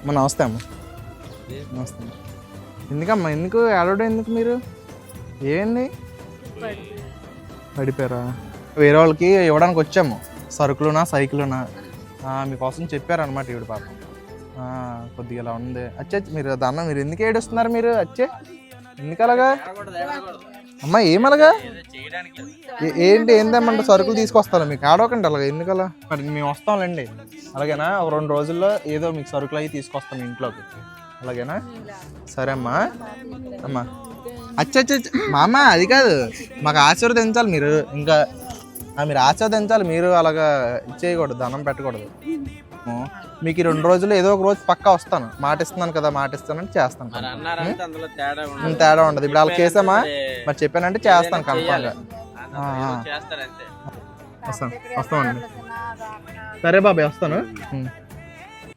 అమ్మ నమస్తే అమ్మ. నమస్తే. ఎందుకమ్మా ఎందుకు ఏడవడం ఎందుకు మీరు? ఏంది పడిపోయారా? వేరే వాళ్ళకి ఇవ్వడానికి వచ్చాము, సరుకులునా సైకిలునా. మీకోసం చెప్పారనమాట ఈవిడ పాపం. కొద్దిగా ఇలా ఉంది. అచ్చే మీరు దాన్న మీరు ఎందుకు ఏడుస్తున్నారు మీరు? అచ్చే ఎందుకు అలాగా అమ్మా? ఏమలాగా ఏంటి ఏందేమంటే సరుకులు తీసుకొస్తాను మీకు, ఆడవకండి అలాగా ఎందుకలా. మరి మేము వస్తాంలేండి అలాగేనా? ఒక 2 రోజుల్లో ఏదో మీకు సరుకులు అవి తీసుకొస్తాం ఇంట్లోకి, అలాగేనా? సరే అమ్మా. అమ్మా అచ్చచ్చ మా అమ్మ అది కాదు, మాకు ఆశీర్వదించాలి మీరు. ఇంకా మీరు ఆశీర్వదించాలి, మీరు అలాగా ఇచ్చేయకూడదు, దండం పెట్టకూడదు. మీకు 2 రోజులు ఏదో ఒక రోజు పక్కా వస్తాను, మాట ఇస్తున్నాను కదా, మాట ఇస్తానంటే చేస్తాను. తేడా ఉండదు. ఇప్పుడు వాళ్ళకి చేసామా మరి చెప్పానంటే చేస్తాను కన్ఫామ్గా. వస్తాను వస్తామండి. సరే బాబాయ్ వస్తాను.